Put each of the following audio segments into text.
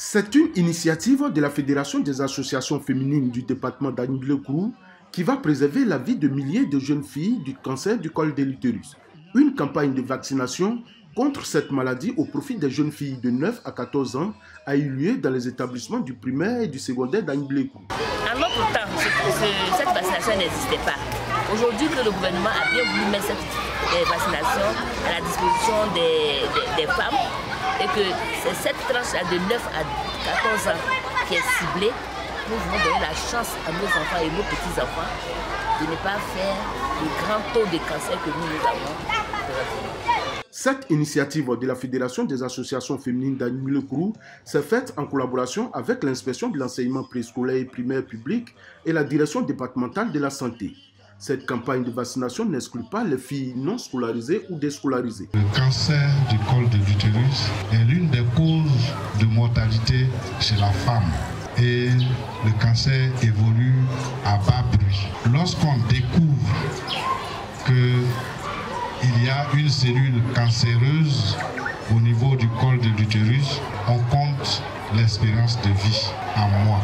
C'est une initiative de la Fédération des associations féminines du département d'Anniblé-Kourou qui va préserver la vie de milliers de jeunes filles du cancer du col de l'utérus. Une campagne de vaccination contre cette maladie au profit des jeunes filles de 9 à 14 ans a eu lieu dans les établissements du primaire et du secondaire d'Anniblé-Kourou. En notre temps, cette vaccination n'existait pas. Aujourd'hui, le gouvernement a bien voulu mettre cette vaccination à la disposition des femmes et que c'est cette tranche de 9 à 14 ans qui est ciblée. Nous voulons donner la chance à nos enfants et nos petits-enfants de ne pas faire le grand taux de cancer que nous avons. Cette initiative de la Fédération des associations féminines d'Anniblé-Kourou s'est faite en collaboration avec l'inspection de l'enseignement préscolaire et primaire public et la direction départementale de la santé. Cette campagne de vaccination n'exclut pas les filles non scolarisées ou déscolarisées. Le cancer du col de l'utérus est l'une des causes de mortalité chez la femme. Et le cancer évolue à bas bruit. Lorsqu'on découvre qu'il y a une cellule cancéreuse au niveau du col de l'utérus, on compte l'espérance de vie en mois.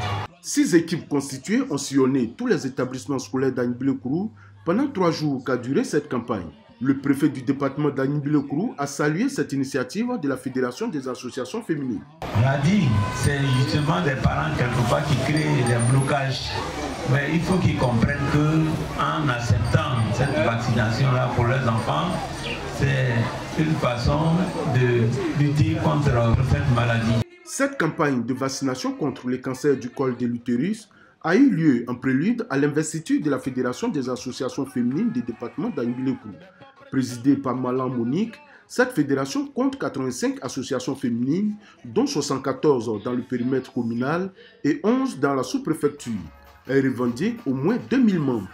6 équipes constituées ont sillonné tous les établissements scolaires d'Anniblé-Kourou pendant 3 jours qu'a duré cette campagne. Le préfet du département d'Anniblé-Kourou a salué cette initiative de la Fédération des associations féminines. On a dit, c'est justement des parents quelque part qui créent des blocages. Mais il faut qu'ils comprennent qu'en acceptant cette vaccination-là pour leurs enfants, c'est une façon de lutter contre cette maladie. Cette campagne de vaccination contre les cancers du col de l'utérus a eu lieu en prélude à l'investiture de la Fédération des associations féminines du département d'Anniblé-Kourou. Présidée par Malan Monique, cette fédération compte 85 associations féminines, dont 74 dans le périmètre communal et 11 dans la sous-préfecture. Elle revendique au moins 2000 membres.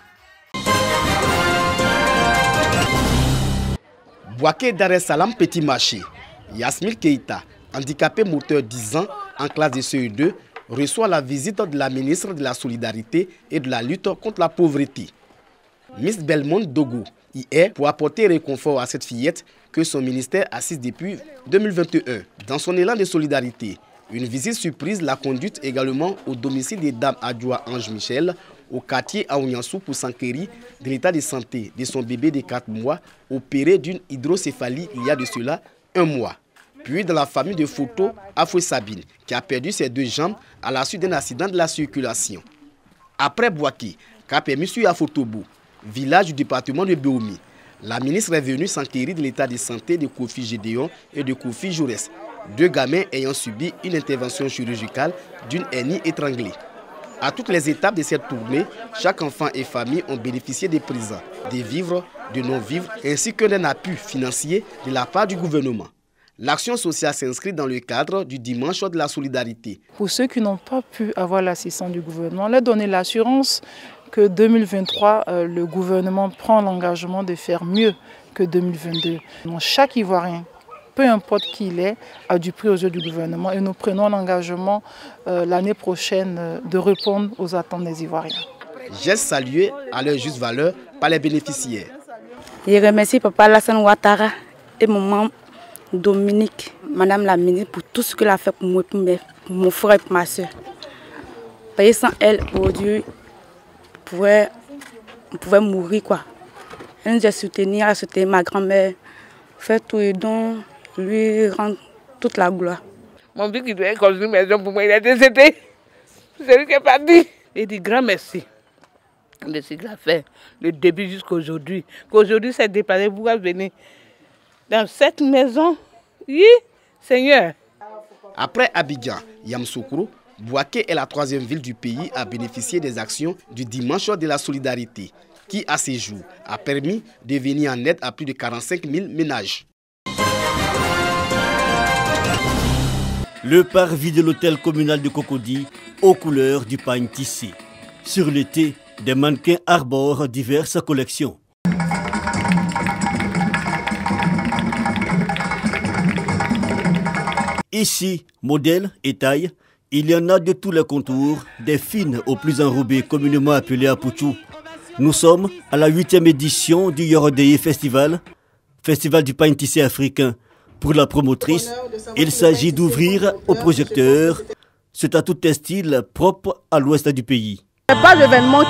Bouaké Dar es Salam Petit Marché, Yasmil Keïta, handicapé moteur 10 ans en classe de CE2, reçoit la visite de la ministre de la Solidarité et de la lutte contre la pauvreté. Miss Belmonte Dogo y est pour apporter réconfort à cette fillette que son ministère assiste depuis 2021. Dans son élan de solidarité, une visite surprise l'a conduite également au domicile des dames Adjoa Ange Michel, au quartier Aouniansou pour s'enquérir de l'état de santé de son bébé de 4 mois, opéré d'une hydrocéphalie il y a de cela 1 mois. Puis dans la famille de Photo Afoué Sabine, qui a perdu ses 2 jambes à la suite d'un accident de la circulation. Après Bouaké, qu'a permis à Fotobo, village du département de Béoumi, la ministre est venue s'enquérir de l'état de santé de Kofi Gédéon et de Kofi Jaurès, 2 gamins ayant subi une intervention chirurgicale d'une hernie étranglée. À toutes les étapes de cette tournée, chaque enfant et famille ont bénéficié des présents, des vivres, de non-vivres, ainsi que d'un appui financier de la part du gouvernement. L'action sociale s'inscrit dans le cadre du dimanche de la solidarité. Pour ceux qui n'ont pas pu avoir l'assistance du gouvernement, leur donner l'assurance que 2023, le gouvernement prend l'engagement de faire mieux que 2022. Donc, chaque Ivoirien, peu importe qui il est, a du prix aux yeux du gouvernement et nous prenons l'engagement l'année prochaine de répondre aux attentes des Ivoiriens. Geste salué à leur juste valeur par les bénéficiaires. Je remercie Papa Alassane Ouattara et maman Dominique, Madame la ministre, pour tout ce qu'elle a fait pour moi, pour mon frère et pour ma soeur. Parce que sans elle, aujourd'hui, on pouvait mourir, quoi. Elle nous a soutenu, elle a soutenu ma grand-mère, fait tout et donc lui rendre toute la gloire. Mon fils qui devait construire une maison pour moi, il a décédé. C'est lui qui est parti. Il dit grand merci de ce qu'il a fait, le début jusqu'à aujourd'hui. Qu'aujourd'hui, c'est déplacé pour venir dans cette maison. Oui, Seigneur. Après Abidjan, Yamoussoukro, Bouaké est la 3e ville du pays à bénéficier des actions du dimanche de la solidarité, qui à ces jours a permis de venir en aide à plus de 45 000 ménages. Le parvis de l'hôtel communal de Cocody aux couleurs du pagne tissé. Sur l'été, des mannequins arborent diverses collections. Ici, modèles et tailles, il y en a de tous les contours, des fines aux plus enrobées communément appelées Apouchou. Nous sommes à la 8e édition du Yorodeye Festival, festival du pagne tissé africain. Pour la promotrice, il s'agit d'ouvrir au projecteur ce tatou textile propre à l'ouest du pays. Il n'y a pas d'événement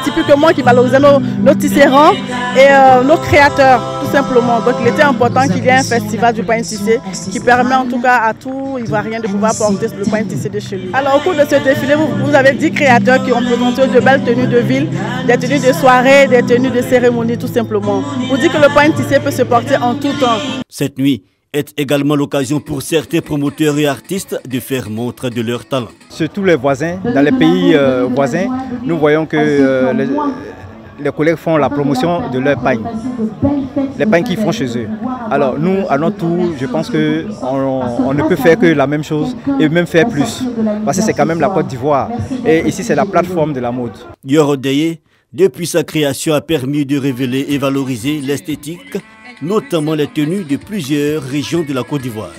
typiquement qui valorisait nos tisserands et nos créateurs, tout simplement. Donc il était important qu'il y ait un festival du pain tissé qui permet en tout cas à tout Ivoirien de pouvoir porter le pain tissé de chez lui. Alors au cours de ce défilé, vous avez 10 créateurs qui ont présenté de belles tenues de ville, des tenues de soirée, des tenues de cérémonie, tout simplement. Pour dire que le pain tissé peut se porter en tout temps. Cette nuit est également l'occasion pour certains promoteurs et artistes de faire montre de leur talent. Surtout les voisins, dans les pays voisins, nous voyons que les collègues font la promotion de leurs pagnes, les pagnes qu'ils font chez eux. Alors nous, à notre tour, je pense qu'on ne peut faire que la même chose et même faire plus. Parce que c'est quand même la Côte d'Ivoire. Et ici, c'est la plateforme de la mode. Yoro Deye, depuis sa création, a permis de révéler et valoriser l'esthétique, notamment les tenues de plusieurs régions de la Côte d'Ivoire.